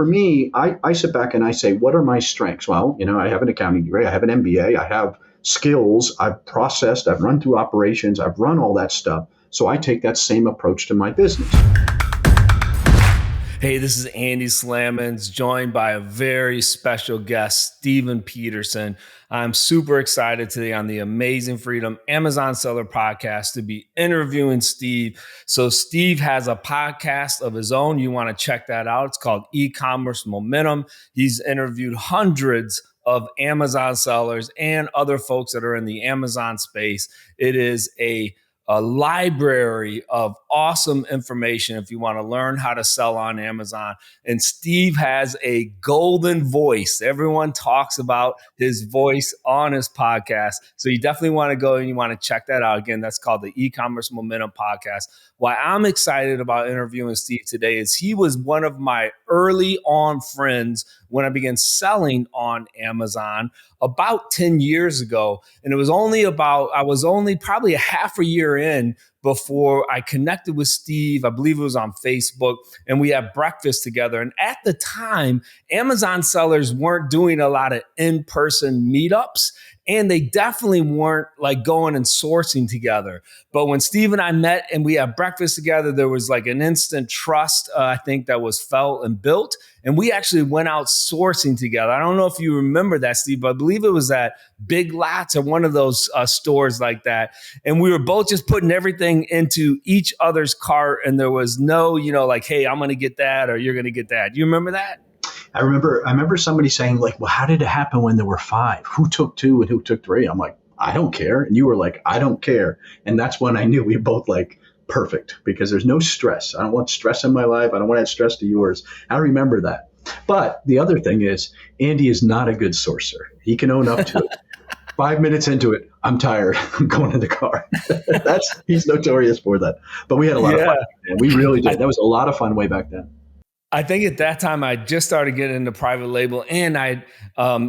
for me, I sit back and I say, what are my strengths? Well, I have an accounting degree, I have an MBA, I have skills, I've processed, I've run through operations, I've run all that stuff. So I take that same approach to my business. Hey, this is Andy Slamans, joined by a very special guest, Stephen Peterson. I'm super excited today on the Amazing Freedom Amazon Seller Podcast to be interviewing Steve. So Steve has a podcast of his own. You want to check that out. It's called eCommerce Momentum. He's interviewed hundreds of Amazon sellers and other folks that are in the Amazon space. It is a library of awesome information if you want to learn how to sell on Amazon. And Steve has a golden voice. Everyone talks about his voice on his podcast. So you definitely want to go and you want to check that out. Again, that's called the eCommerce Momentum Podcast. Why I'm excited about interviewing Steve today is he was one of my early on friends when I began selling on Amazon about 10 years ago. And I was only probably a half a year in before I connected with Steve. I believe it was on Facebook, and we had breakfast together. And at the time, Amazon sellers weren't doing a lot of in-person meetups, and they definitely weren't like going and sourcing together. But when Steve and I met and we had breakfast together, there was like an instant trust, I think, that was felt and built. And we actually went out sourcing together. I don't know if you remember that, Steve, but I believe it was at Big Lots or one of those stores like that. And we were both just putting everything into each other's cart. And there was no, like, hey, I'm going to get that or you're going to get that. You remember that? I remember somebody saying, like, well, how did it happen when there were 5? Who took 2 and who took 3? I'm like, I don't care. And you were like, I don't care. And that's when I knew we both like, perfect, because there's no stress. I don't want stress in my life. I don't want to add stress to yours. I remember that. But the other thing is, Andy is not a good sourcer. He can own up to it. 5 minutes into it, I'm tired. I'm going in the car. He's notorious for that. But we had a lot of fun. And we really did. That was a lot of fun way back then. I think at that time, I just started getting into private label and I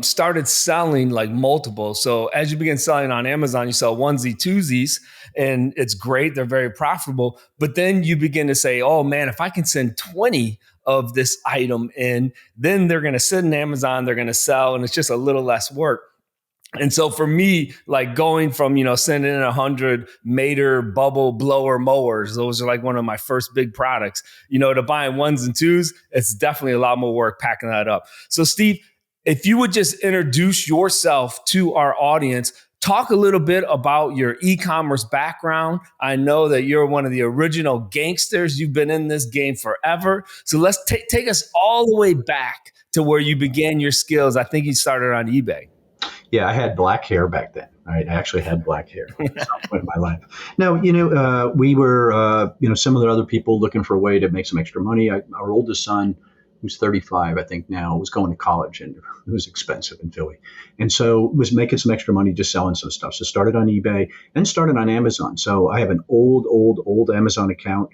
started selling like multiple. So as you begin selling on Amazon, you sell onesie, twosies, and it's great. They're very profitable. But then you begin to say, oh man, if I can send 20 of this item in, then they're going to sit in Amazon, they're going to sell, and it's just a little less work. And so for me, like going from, sending in 100 Mater bubble blower mowers, those are like one of my first big products, to buying ones and twos, it's definitely a lot more work packing that up. So Steve, if you would just introduce yourself to our audience, talk a little bit about your e-commerce background. I know that you're one of the original gangsters. You've been in this game forever. So let's take us all the way back to where you began your skills. I think you started on eBay. Yeah, I had black hair back then. Right? I actually had black hair at some point in my life. Now, we were, similar to other people looking for a way to make some extra money. Our oldest son, who's 35, I think now, was going to college, and it was expensive in Philly. And so was making some extra money just selling some stuff. So started on eBay and started on Amazon. So I have an old Amazon account.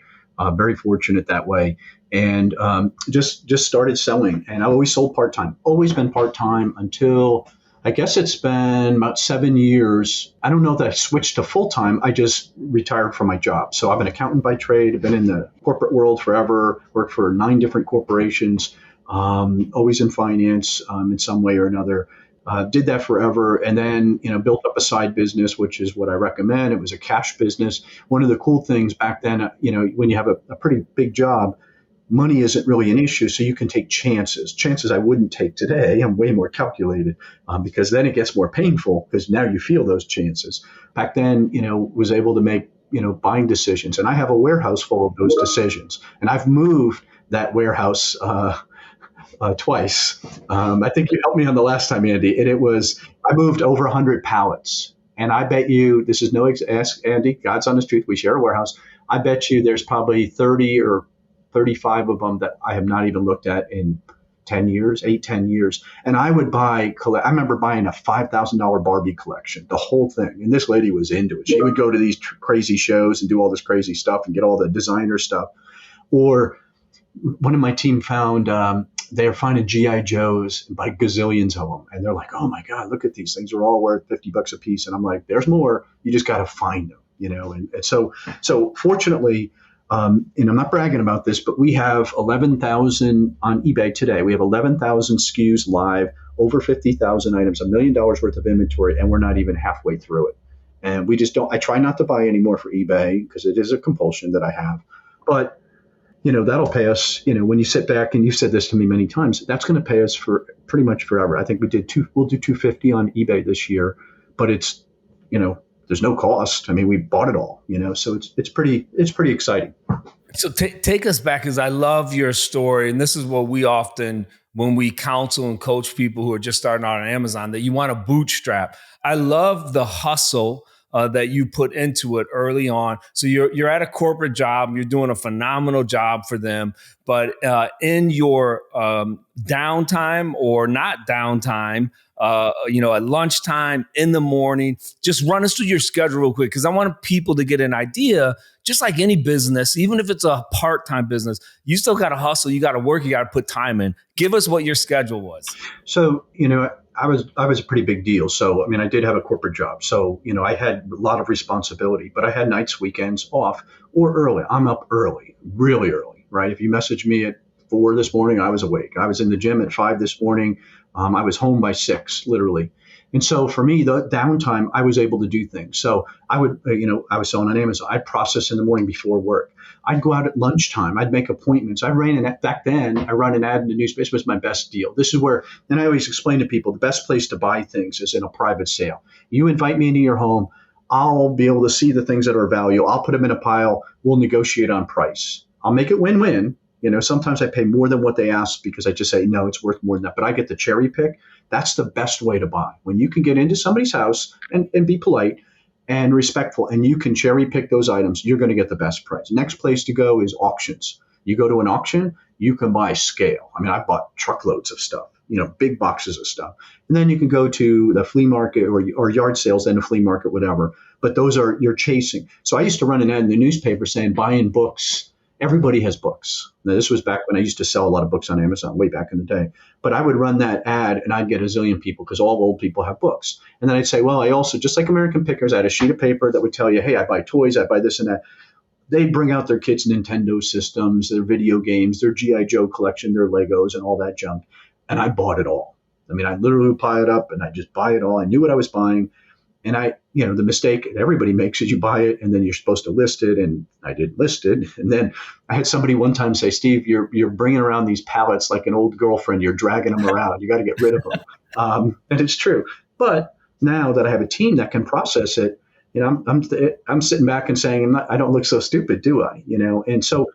Very fortunate that way. And just started selling. And I always sold part-time, always been part-time until I guess it's been about 7 years. I don't know that I switched to full-time. I just retired from my job. So I'm an accountant by trade. I've been in the corporate world forever, worked for 9 different corporations, always in finance in some way or another. Did that forever, and then built up a side business, which is what I recommend. It was a cash business. One of the cool things back then, when you have a pretty big job, money isn't really an issue, so you can take chances. Chances I wouldn't take today. I'm way more calculated because then it gets more painful because now you feel those chances. Back then, was able to make, buying decisions. And I have a warehouse full of those decisions. And I've moved that warehouse twice. I think you helped me on the last time, Andy. And I moved over 100 pallets. And I bet you, this is no ask Andy, God's honest truth, we share a warehouse. I bet you there's probably 30 or 35 of them that I have not even looked at in 10 years. And I would I remember buying a $5,000 Barbie collection, the whole thing. And this lady was into it. She would go to these crazy shows and do all this crazy stuff and get all the designer stuff. Or one of my team found, they are finding G.I. Joes by gazillions of them. And they're like, oh my God, look at these things. They're all worth $50 a piece. And I'm like, there's more. You just got to find them, And so fortunately, And I'm not bragging about this, but we have 11,000 on eBay today. We have 11,000 SKUs live, over 50,000 items, $1 million worth of inventory, and we're not even halfway through it. And we just don't, I try not to buy anymore for eBay because it is a compulsion that I have. But that'll pay us, when you sit back, and you've said this to me many times, that's going to pay us for pretty much forever. I think we'll do 250 on eBay this year, but it's, there's no cost. I mean, we bought it all, so it's pretty exciting. So take us back, because I love your story. And this is what we often, when we counsel and coach people who are just starting out on Amazon, that you want to bootstrap. I love the hustle that you put into it early on. So you're at a corporate job, you're doing a phenomenal job for them, but in your downtime or not downtime, at lunchtime, in the morning, just run us through your schedule real quick, because I want people to get an idea. Just like any business, even if it's a part-time business, you still got to hustle, you got to work, you got to put time in. Give us what your schedule was. So, I was a pretty big deal. So, I mean, I did have a corporate job. So, I had a lot of responsibility, but I had nights, weekends off, or early. I'm up early, really early, right? If you message me at 4 this morning, I was awake. I was in the gym at 5 this morning. I was home by 6, literally. And so for me, the downtime, I was able to do things. So I would, I was selling on Amazon. I'd process in the morning before work. I'd go out at lunchtime. I'd make appointments. Back then, I run an ad in the newspaper. This was my best deal. This is where, and I always explain to people, the best place to buy things is in a private sale. You invite me into your home. I'll be able to see the things that are of value. I'll put them in a pile. We'll negotiate on price. I'll make it win-win. Sometimes I pay more than what they ask because I just say, no, it's worth more than that. But I get the cherry pick. That's the best way to buy. When you can get into somebody's house and be polite and respectful, and you can cherry pick those items, you're going to get the best price. Next place to go is auctions. You go to an auction, you can buy scale. I mean, I bought truckloads of stuff, big boxes of stuff. And then you can go to the flea market or yard sales, then the flea market, whatever. But those are, you're chasing. So I used to run an ad in the newspaper saying, buying books. Everybody has books. Now, this was back when I used to sell a lot of books on Amazon, way back in the day. But I would run that ad and I'd get a zillion people because all old people have books. And then I'd say, well, I also, just like American Pickers, I had a sheet of paper that would tell you, hey, I buy toys, I buy this and that. They'd bring out their kids' Nintendo systems, their video games, their G.I. Joe collection, their Legos and all that junk. And I bought it all. I mean, I literally would pile it up and I just buy it all. I knew what I was buying. And the mistake everybody makes is you buy it and then you're supposed to list it. And I did list it. And then I had somebody one time say, Steve, you're bringing around these pallets like an old girlfriend. You're dragging them around. You got to get rid of them. And it's true. But now that I have a team that can process it, I'm sitting back and saying, I don't look so stupid, do I? And so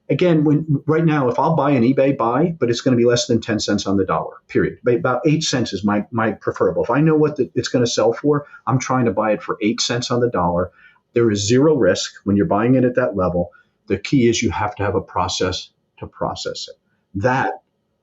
again, right now, if I'll buy an eBay buy, but it's going to be less than 10 cents on the dollar, period. About 8 cents is my preferable. If I know what it's going to sell for, I'm trying to buy it for 8 cents on the dollar. There is zero risk when you're buying it at that level. The key is you have to have a process to process it. That,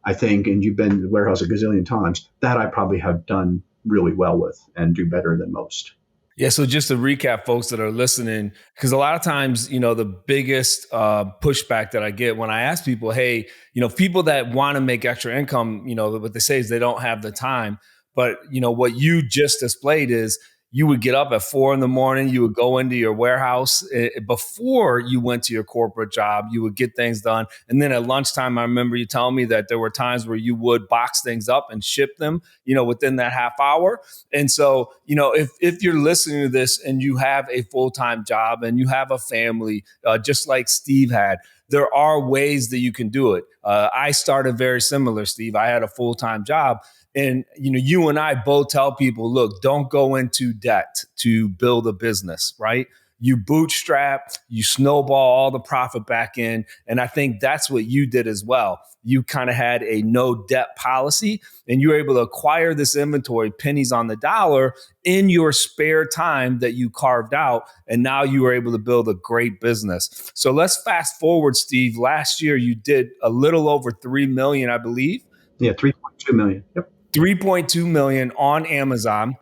I think, and you've been to the warehouse a gazillion times, that I probably have done really well with and do better than most. Yeah. So just to recap, folks that are listening, because a lot of times, the biggest pushback that I get when I ask people, hey, people that want to make extra income, what they say is they don't have the time. But, what you just displayed is you would get up at 4 a.m. You would go into your warehouse before you went to your corporate job. You would get things done. And then at lunchtime, I remember you telling me that there were times where you would box things up and ship them, within that half hour. And so, if you're listening to this and you have a full-time job and you have a family, just like Steve had, there are ways that you can do it. I started very similar, Steve. I had a full-time job. And, you and I both tell people, look, don't go into debt to build a business, right? You bootstrap, you snowball all the profit back in. And I think that's what you did as well. You kind of had a no debt policy and you were able to acquire this inventory, pennies on the dollar, in your spare time that you carved out. And now you were able to build a great business. So let's fast forward, Steve. Last year, you did a little over 3 million, I believe. Yeah, 3.2 million. Yep. 3.2 million on Amazon.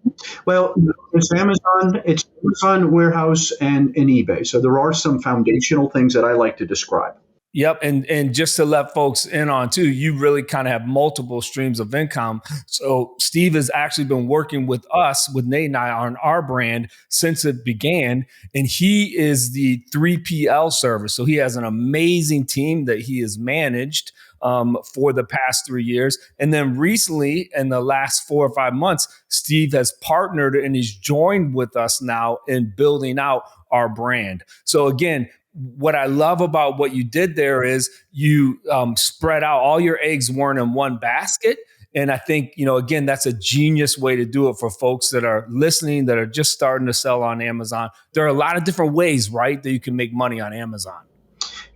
Well, it's Amazon warehouse and eBay. So there are some foundational things that I like to describe. Yep. And just to let folks in on too, you really kind of have multiple streams of income. So Steve has actually been working with us, with Nate and I, on our brand since it began. And he is the 3PL service. So he has an amazing team that he has managed for the past 3 years. And then recently, in the last 4 or 5 months, Steve has partnered and he's joined with us now in building out our brand. So again, what I love about what you did there is you spread out, all your eggs weren't in one basket. And I think, again, that's a genius way to do it for folks that are listening, that are just starting to sell on Amazon. There are a lot of different ways, right, that you can make money on Amazon.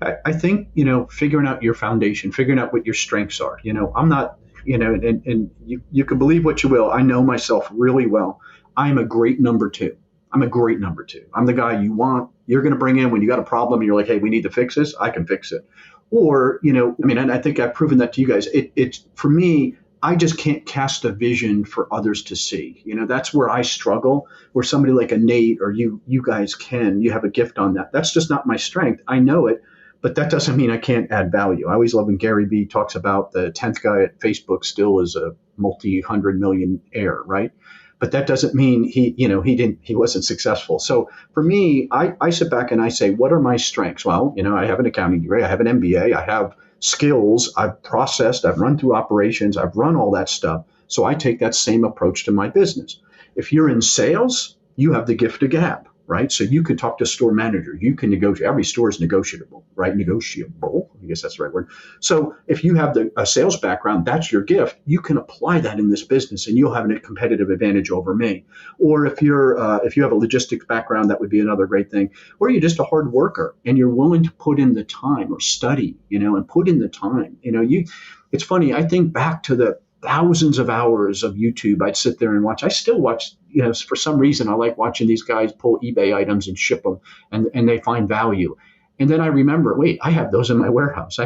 I think, figuring out your foundation, figuring out what your strengths are. I'm not, and you can believe what you will. I know myself really well. I'm a great number two. I'm a great number two. I'm the guy you're going to bring in when you got a problem and you're like, hey, we need to fix this. I can fix it. Or, and I think I've proven that to you guys. It's for me, I just can't cast a vision for others to see. That's where I struggle, where somebody like a Nate or you guys you have a gift on that. That's just not my strength. I know it, but that doesn't mean I can't add value. I always love when Gary Vee talks about the 10th guy at Facebook still is a multi-hundred millionaire, right? But that doesn't mean he wasn't successful. So for me, I sit back and I say, what are my strengths? Well, I have an accounting degree, I have an MBA, I have skills, I've processed, I've run through operations, I've run all that stuff. So I take that same approach to my business. If you're in sales, you have the gift of gab, right? So you can talk to a store manager, you can negotiate. Every store is negotiable, right? Negotiable, I guess that's the right word. So if you have a sales background, that's your gift. You can apply that in this business and you'll have a competitive advantage over me. Or if you have a logistics background, that would be another great thing. Or you're just a hard worker and you're willing to put in the time or study, and put in the time. It's funny, I think back to the thousands of hours of YouTube I'd sit there and watch. I still watch, for some reason, I like watching these guys pull eBay items and ship them and they find value. And then I remember, wait, I have those in my warehouse. So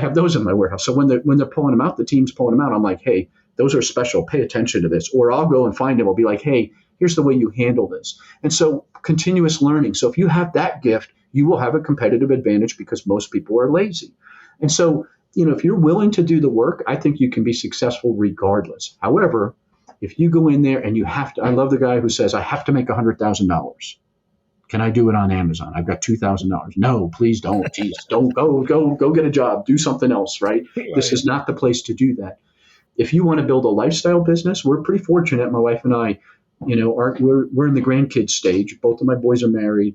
when they're pulling them out, the team's pulling them out. I'm like, hey, those are special. Pay attention to this. Or I'll go and find them. I'll be like, hey, here's the way you handle this. And so continuous learning. So if you have that gift, you will have a competitive advantage because most people are lazy. And so, if you're willing to do the work, I think you can be successful regardless. However, if you go in there and you have to, I love the guy who says, I have to make $100,000. Can I do it on Amazon? I've got $2,000. No, please don't. Jeez, don't go get a job. Do something else, right? This is not the place to do that. If you want to build a lifestyle business, we're pretty fortunate. My wife and I, we're in the grandkids stage. Both of my boys are married.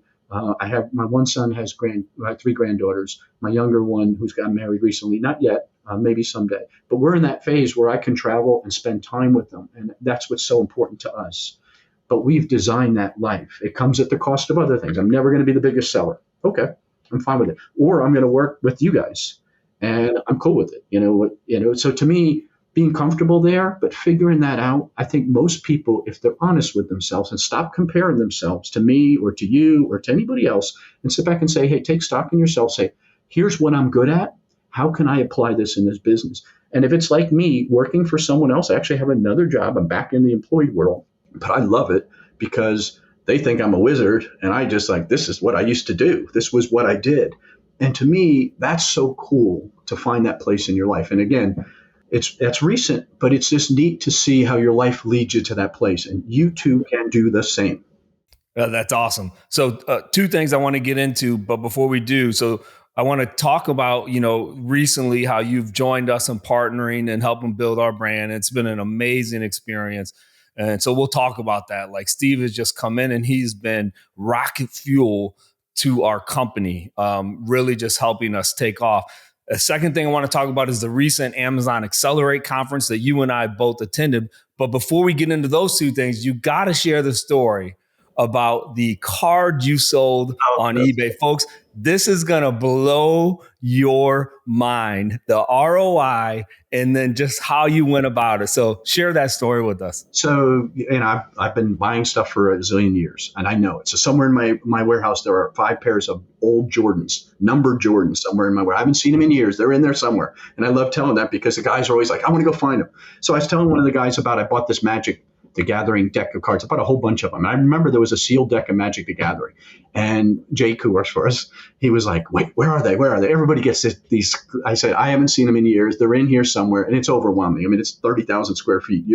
I have my one son I have 3 granddaughters. My younger one, who's got married recently, not yet, maybe someday. But we're in that phase where I can travel and spend time with them, and that's what's so important to us. But we've designed that life. It comes at the cost of other things. I'm never going to be the biggest seller. Okay, I'm fine with it. Or I'm going to work with you guys, and I'm cool with it. So to me, being comfortable there, but figuring that out, I think most people, if they're honest with themselves and stop comparing themselves to me or to you or to anybody else and sit back and say, hey, take stock in yourself, say, here's what I'm good at. How can I apply this in this business? And if it's like me working for someone else, I actually have another job. I'm back in the employed world, but I love it because they think I'm a wizard and I just this is what I used to do. This was what I did. And to me, that's so cool to find that place in your life. And again, that's recent, but it's just neat to see how your life leads you to that place. And you too can do the same. That's awesome. So 2 things I want to get into, but before we do, so I want to talk about, recently how you've joined us in partnering and helping build our brand. It's been an amazing experience. And so we'll talk about that. Like Steve has just come in and he's been rocket fuel to our company, really just helping us take off. A second thing I want to talk about is the recent Amazon Accelerate conference that you and I both attended. But before we get into those 2 things, you got to share the story about the card you sold on eBay. Folks, this is going to blow your mind, the ROI, and then just how you went about it. So share that story with us. So, I've been buying stuff for a zillion years, and I know it. So somewhere in my warehouse, there are 5 pairs of old Jordans, numbered Jordans somewhere in my warehouse. I haven't seen them in years. They're in there somewhere. And I love telling that because the guys are always like, I want to go find them. So I was telling one of the guys I bought this Magic the Gathering deck of cards. I bought a whole bunch of them. And I remember there was a sealed deck of Magic the Gathering. And Jake, who works for us, he was like, wait, where are they? Where are they? Everybody gets these. I said, I haven't seen them in years. They're in here somewhere. And it's overwhelming. I mean, it's 30,000 square feet.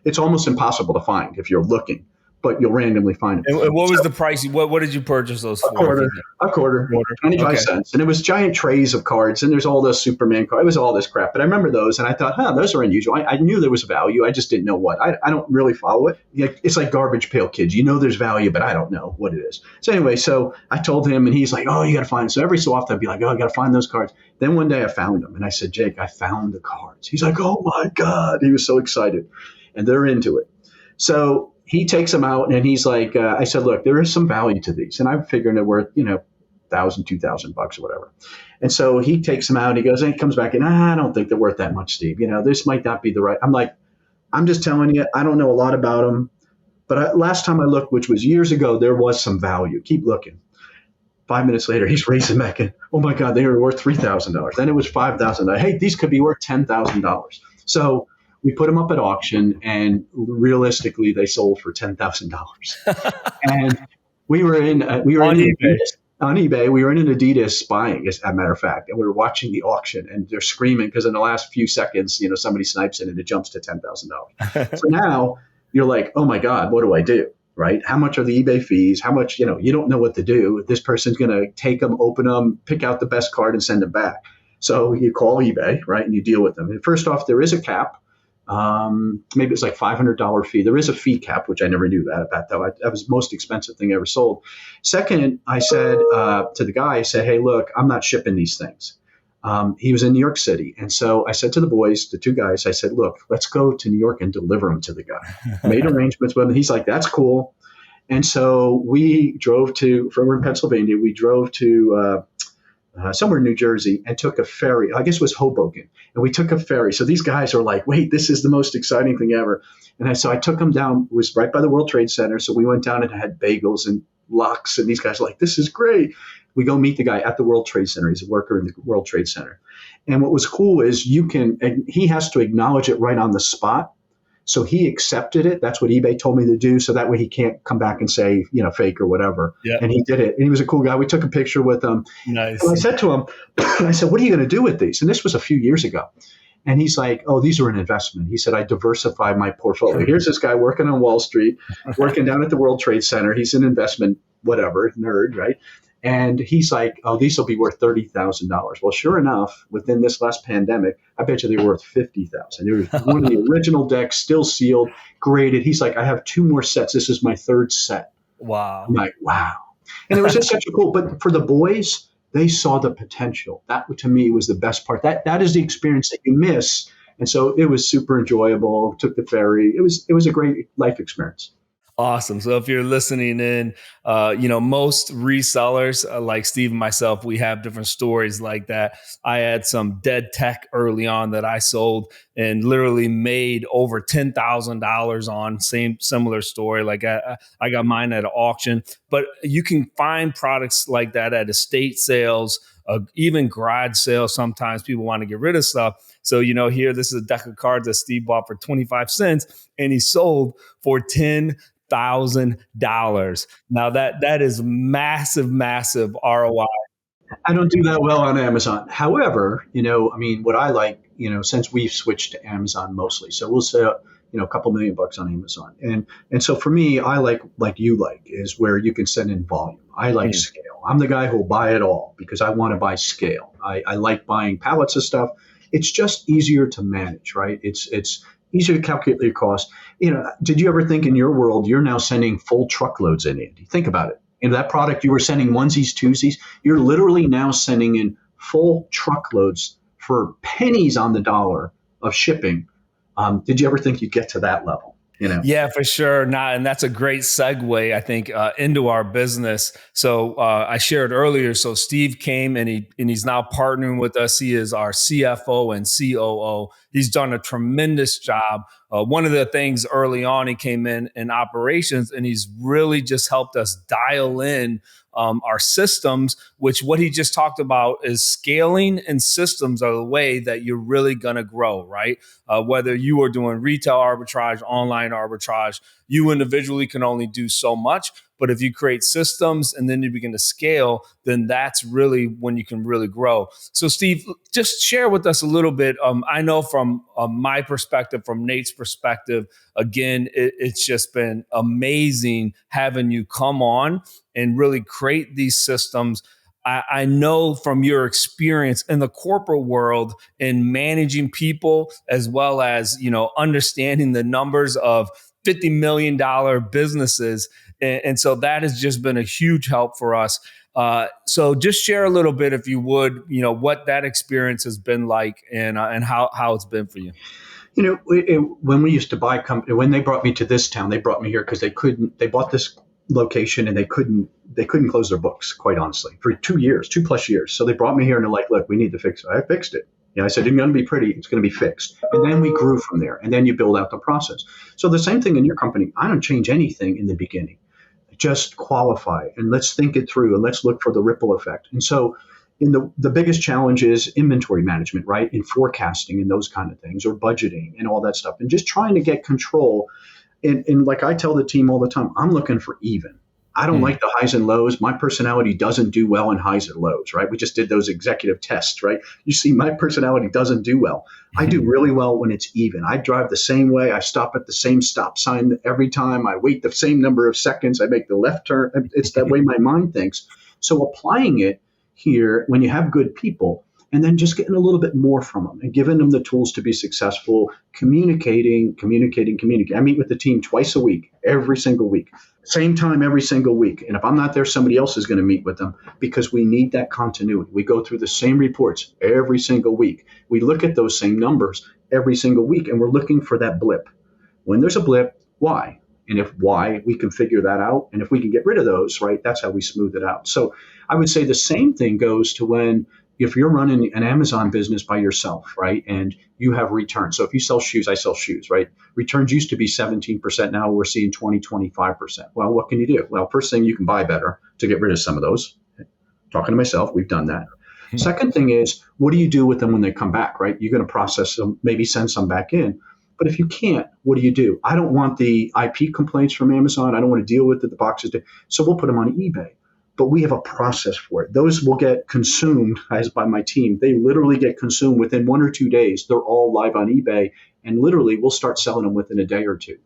It's almost impossible to find if you're looking, but you'll randomly find them. And what was the price? What did you purchase those for? A quarter, 25 cents. And it was giant trays of cards. And there's all those Superman cards. It was all this crap. But I remember those. And I thought, those are unusual. I knew there was value. I just didn't know what. I don't really follow it. It's like Garbage Pail Kids. You know there's value, but I don't know what it is. So anyway, so I told him, and he's like, oh, you got to find them. So every so often I'd be like, oh, I got to find those cards. Then one day I found them. And I said, Jake, I found the cards. He's like, oh, my God. He was so excited. And they're into it. So he takes them out and he's like, I said, look, there is some value to these. And I'm figuring they're worth, $1,000, $2,000 or whatever. And so he takes them out and he goes, and he comes back and I don't think they're worth that much, Steve. This might not be the right. I'm like, I'm just telling you, I don't know a lot about them. But last time I looked, which was years ago, there was some value. Keep looking. 5 minutes later, he's racing back in. Oh my God, they were worth $3,000. Then it was $5,000. Hey, these could be worth $10,000. So we put them up at auction, and realistically, they sold for $10,000. And we were in eBay. On eBay. We were in an Adidas buying, as a matter of fact, and we were watching the auction, and they're screaming because in the last few seconds, somebody snipes it and it jumps to $10,000. So now you're like, oh my God, what do I do? Right? How much are the eBay fees? How much? You don't know what to do. This person's going to take them, open them, pick out the best card, and send them back. So you call eBay, right, and you deal with them. And first off, there is a cap. Maybe it's like $500 fee. There is a fee cap, which I never knew that though. That was the most expensive thing I ever sold. Second, I said to the guy, I said, hey, look, I'm not shipping these things. He was in New York City. And so I said to the boys, the two guys, I said, look, let's go to New York and deliver them to the guy. Made arrangements with him. He's like, that's cool. And so we drove we're in Pennsylvania, we drove to somewhere in New Jersey and took a ferry. I guess it was Hoboken. And we took a ferry. So these guys are like, wait, this is the most exciting thing ever. And so I took them down. It was right by the World Trade Center. So we went down and had bagels and lox. And these guys are like, this is great. We go meet the guy at the World Trade Center. He's a worker in the World Trade Center. And what was cool is he has to acknowledge it right on the spot. So he accepted it. That's what eBay told me to do. So that way he can't come back and say, fake or whatever. Yep. And he did it. And he was a cool guy. We took a picture with him. Nice. And I said to him, I said, what are you going to do with these? And this was a few years ago. And he's like, oh, these are an investment. He said, I diversify my portfolio. Here's this guy working on Wall Street, working down at the World Trade Center. He's an investment, whatever, nerd, right? And he's like, oh, these will be worth $30,000. Well, sure enough, within this last pandemic, I bet you they were worth $50,000. It was one of the original decks, still sealed, graded. He's like, I have two more sets. This is my third set. Wow. I'm like, wow. And it was just such a cool, but for the boys, they saw the potential. That to me was the best part. That is the experience that you miss. And so it was super enjoyable. Took the ferry. It was a great life experience. Awesome. So if you're listening in, most resellers like Steve and myself, we have different stories like that. I had some dead tech early on that I sold and literally made over $10,000 on. Similar story. Like I got mine at an auction, but you can find products like that at estate sales, even garage sales. Sometimes people want to get rid of stuff. So, here, this is a deck of cards that Steve bought for 25 cents and he sold for $10,000. Now that is massive ROI. I don't do that well on Amazon. However, what I like, since we've switched to Amazon mostly, so we'll say, a couple $1 million on Amazon. And so for me, I like you like is where you can send in volume. I like scale. I'm the guy who'll buy it all because I want to buy scale. I like buying pallets of stuff. It's just easier to manage, right? It's easier to calculate your cost. Did you ever think in your world, you're now sending full truckloads in, Andy? Think about it. In that product, you were sending onesies, twosies. You're literally now sending in full truckloads for pennies on the dollar of shipping. Did you ever think you'd get to that level? Yeah, for sure. And that's a great segue, I think, into our business. So I shared earlier. So Steve came and he's now partnering with us. He is our CFO and COO. He's done a tremendous job. One of the things early on, he came in operations, and he's really just helped us dial in our systems, which what he just talked about is scaling, and systems are the way that you're really going to grow, right? Whether you are doing retail arbitrage, online arbitrage, you individually can only do so much. But if you create systems and then you begin to scale, then that's really when you can really grow. So Steve, just share with us a little bit. I know from my perspective, from Nate's perspective, again, it's just been amazing having you come on and really create these systems. I know from your experience in the corporate world in managing people, as well as, understanding the numbers of $50 million businesses. And so that has just been a huge help for us. So just share a little bit, if you would, what that experience has been like, and how it's been for you. When we used to buy company, when they brought me to this town, they brought me here because they bought this location and they couldn't close their books, quite honestly, for 2+ years. So they brought me here and they're like, look, we need to fix it. I fixed it. I said, it's going to be pretty. It's going to be fixed. And then we grew from there. And then you build out the process. So the same thing in your company. I don't change anything in the beginning. Just qualify and let's think it through and let's look for the ripple effect. And so in the biggest challenge is inventory management, right? In forecasting and those kind of things, or budgeting and all that stuff. And just trying to get control. And like I tell the team all the time, I'm looking for even. I don't like the highs and lows. My personality doesn't do well in highs and lows, right? We just did those executive tests, right? You see, my personality doesn't do well. I do really well when it's even. I drive the same way. I stop at the same stop sign every time. I wait the same number of seconds. I make the left turn. It's that way my mind thinks. So applying it here, when you have good people, and then just getting a little bit more from them and giving them the tools to be successful, communicating. I meet with the team twice a week, every single week, same time every single week. And if I'm not there, somebody else is going to meet with them, because we need that continuity. We go through the same reports every single week. We look at those same numbers every single week, and we're looking for that blip. When there's a blip, why? And if why, we can figure that out. And if we can get rid of those, right, that's how we smooth it out. So I would say the same thing goes to if you're running an Amazon business by yourself, right, and you have returns. So if you sell shoes, I sell shoes, right? Returns used to be 17%. Now we're seeing 25%. Well, what can you do? Well, first thing, you can buy better to get rid of some of those. Talking to myself, we've done that. Second thing is, what do you do with them when they come back, right? You're going to process them, maybe send some back in. But if you can't, what do you do? I don't want the IP complaints from Amazon. I don't want to deal with it, the boxes. So we'll put them on eBay. But we have a process for it. Those will get consumed as by my team. They literally get consumed within 1 or 2 days. They're all live on eBay, and literally we'll start selling them within a day or two.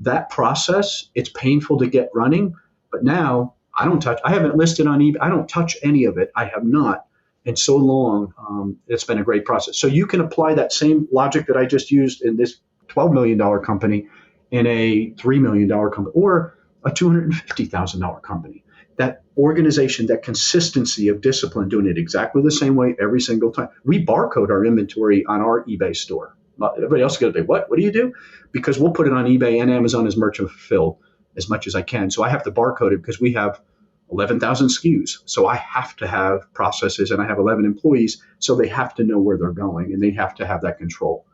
That process, it's painful to get running, but now I haven't listed on eBay. I don't touch any of it. I have not in so long. It's been a great process. So you can apply that same logic that I just used in this $12 million company in a $3 million company or a $250,000 company. That organization, that consistency of discipline, doing it exactly the same way every single time. We barcode our inventory on our eBay store. Everybody else is going to be, what do you do? Because we'll put it on eBay and Amazon as merchant fulfilled as much as I can. So I have to barcode it because we have 11,000 SKUs. So I have to have processes, and I have 11 employees. So they have to know where they're going, and they have to have that control.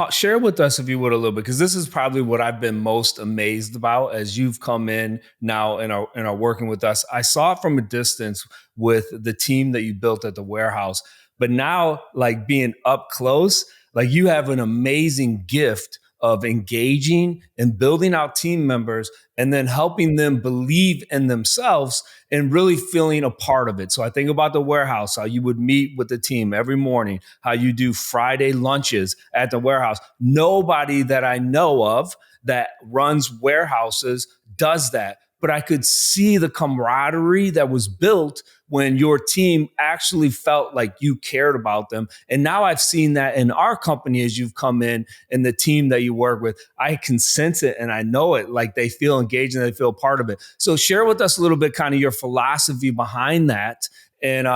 Share with us, if you would, a little bit, because this is probably what I've been most amazed about as you've come in now and are working with us. I saw it from a distance with the team that you built at the warehouse, but now, like, being up close, like, you have an amazing gift of engaging and building out team members and then helping them believe in themselves and really feeling a part of it. So I think about the warehouse, how you would meet with the team every morning, how you do Friday lunches at the warehouse. Nobody that I know of that runs warehouses does that. But I could see the camaraderie that was built when your team actually felt like you cared about them. And now I've seen that in our company as you've come in and the team that you work with. I can sense it and I know it, like they feel engaged and they feel part of it. So share with us a little bit kind of your philosophy behind that and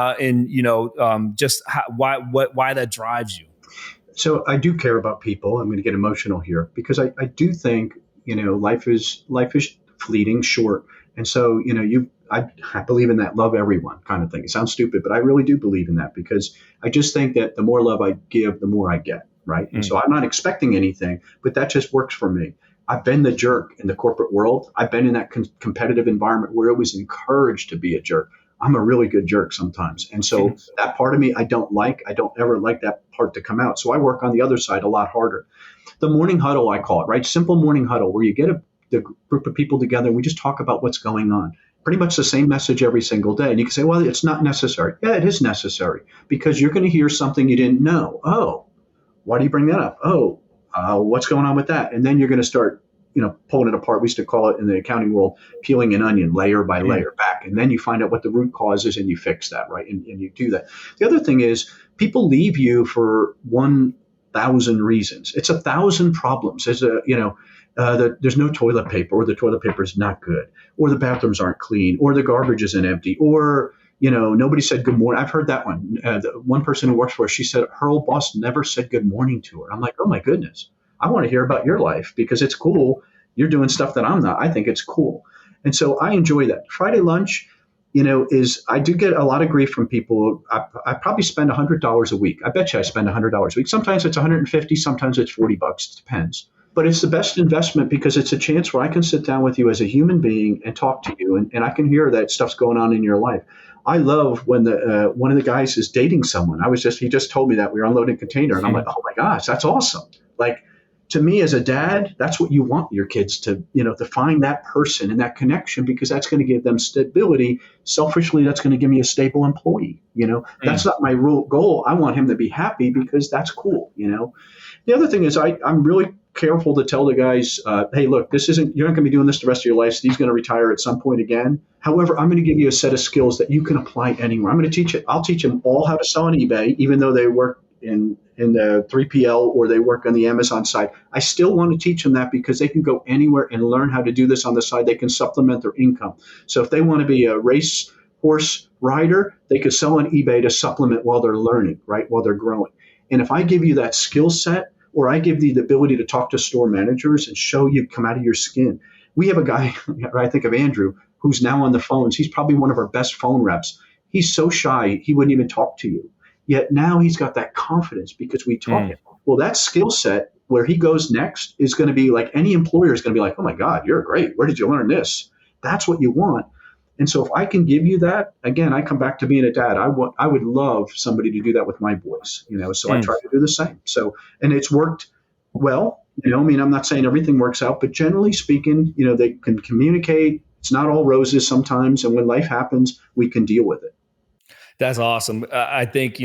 just why that drives you. So I do care about people. I'm going to get emotional here because I do think, life is fleeting, short. And so, I believe in that love everyone kind of thing. It sounds stupid, but I really do believe in that because I just think that the more love I give, the more I get. right? And so I'm not expecting anything, but that just works for me. I've been the jerk in the corporate world. I've been in that competitive environment where it was encouraged to be a jerk. I'm a really good jerk sometimes. And so that part of me, I don't like. I don't ever like that part to come out. So I work on the other side a lot harder. The morning huddle, I call it, right? Simple morning huddle, where you get the group of people together and we just talk about what's going on. Pretty much the same message every single day. And you can say, well, it's not necessary. Yeah, it is necessary because you're going to hear something you didn't know. Oh, why do you bring that up? Oh, what's going on with that? And then you're going to start, pulling it apart. We used to call it in the accounting world, peeling an onion layer by layer back. And then you find out what the root cause is and you fix that, right? And you do that. The other thing is people leave you for 1,000 reasons. It's 1,000 problems. There's there's no toilet paper, or the toilet paper is not good, or the bathrooms aren't clean, or the garbage isn't empty, or nobody said good morning. I've heard that one. The one person who works for us, she said her old boss never said good morning to her. I'm like, oh my goodness, I want to hear about your life because it's cool. You're doing stuff that I'm not. I think it's cool. And so I enjoy that. Friday lunch, I do get a lot of grief from people. I probably spend $100 a week. I bet you I spend $100 a week. Sometimes it's 150, sometimes it's $40. It depends. But it's the best investment because it's a chance where I can sit down with you as a human being and talk to you, and I can hear that stuff's going on in your life. I love when one of the guys is dating someone. He just told me that we were unloading a container, and I'm like, oh my gosh, that's awesome. Like, to me as a dad, that's what you want your kids to, to find that person and that connection, because that's going to give them stability. Selfishly, that's going to give me a stable employee. That's not my goal. I want him to be happy because that's cool. The other thing is I'm really careful to tell the guys, hey, look, you're not going to be doing this the rest of your life. Steve's going to retire at some point again. However, I'm going to give you a set of skills that you can apply anywhere. I'm going to teach it. I'll teach them all how to sell on eBay, even though they work in the 3PL or they work on the Amazon side. I still want to teach them that because they can go anywhere and learn how to do this on the side. They can supplement their income. So if they want to be a race horse rider, they could sell on eBay to supplement while they're learning, right? While they're growing. And if I give you that skill set, or I give you the ability to talk to store managers and show you come out of your skin. We have a guy, I think of Andrew, who's now on the phones. He's probably one of our best phone reps. He's so shy, he wouldn't even talk to you. Yet now he's got that confidence because we taught him. Well, that skill set, where he goes next, is going to be like any employer is going to be like, oh my God, you're great. Where did you learn this? That's what you want. And so if I can give you that, again, I come back to being a dad. I would love somebody to do that with my boys, so I try to do the same. So, and it's worked well, I'm not saying everything works out, but generally speaking, they can communicate. It's not all roses sometimes. And when life happens, we can deal with it. That's awesome. I think,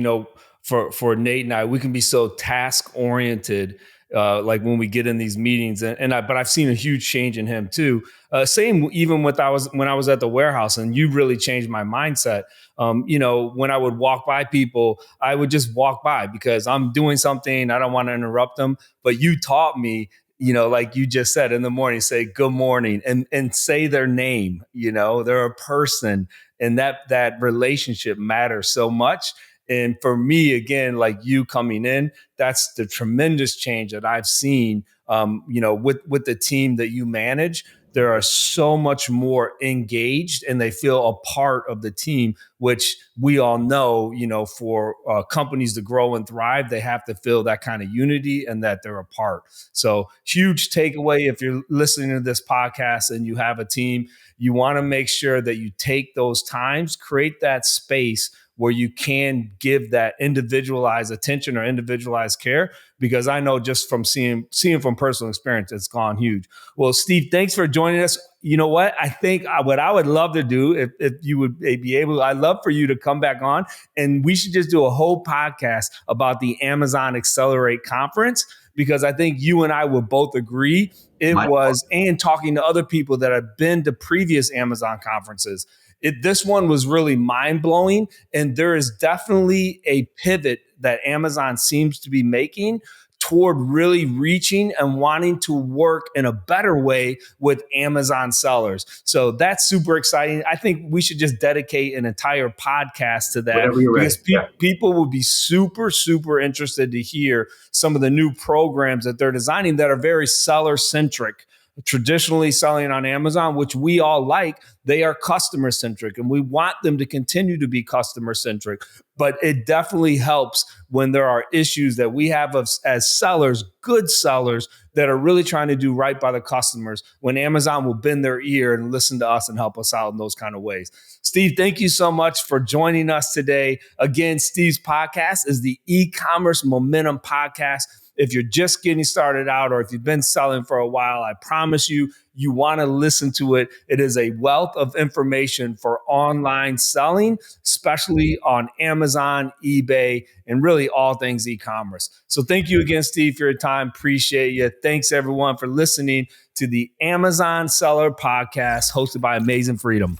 for Nate and I, we can be so task oriented. Like when we get in these meetings, but I've seen a huge change in him too. Same even when I was at the warehouse, and you really changed my mindset. When I would walk by people, I would just walk by because I'm doing something. I don't want to interrupt them. But you taught me, like you just said in the morning, say good morning and say their name. They're a person, and that relationship matters so much. And for me, again, like you coming in, that's the tremendous change that I've seen, with the team that you manage. They are so much more engaged and they feel a part of the team, which we all know, for companies to grow and thrive, they have to feel that kind of unity and that they're a part. So huge takeaway. If you're listening to this podcast and you have a team, you want to make sure that you take those times, create that space where you can give that individualized attention or individualized care, because I know just from seeing from personal experience, it's gone huge. Well, Steve, thanks for joining us. You know what? I think what I would love to do, if you would be able, I'd love for you to come back on and we should just do a whole podcast about the Amazon Accelerate Conference, because I think you and I will both agree and talking to other people that have been to previous Amazon conferences, this one was really mind-blowing, and there is definitely a pivot that Amazon seems to be making toward really reaching and wanting to work in a better way with Amazon sellers. So that's super exciting. I think we should just dedicate an entire podcast to that, because people will be super, super interested to hear some of the new programs that they're designing that are very seller-centric. traditionally selling on Amazon, which we all like, they are customer centric and we want them to continue to be customer centric. But it definitely helps when there are issues that we have as sellers, good sellers that are really trying to do right by the customers, when Amazon will bend their ear and listen to us and help us out in those kind of ways. Steve, thank you so much for joining us today. Again, Steve's podcast is the E-commerce Momentum Podcast. If you're just getting started out or if you've been selling for a while, I promise you want to listen to it. It is a wealth of information for online selling, especially on Amazon, eBay, and really all things e-commerce. So thank you again, Steve, for your time. Appreciate you. Thanks, everyone, for listening to the Amazon Seller Podcast hosted by Amazing Freedom.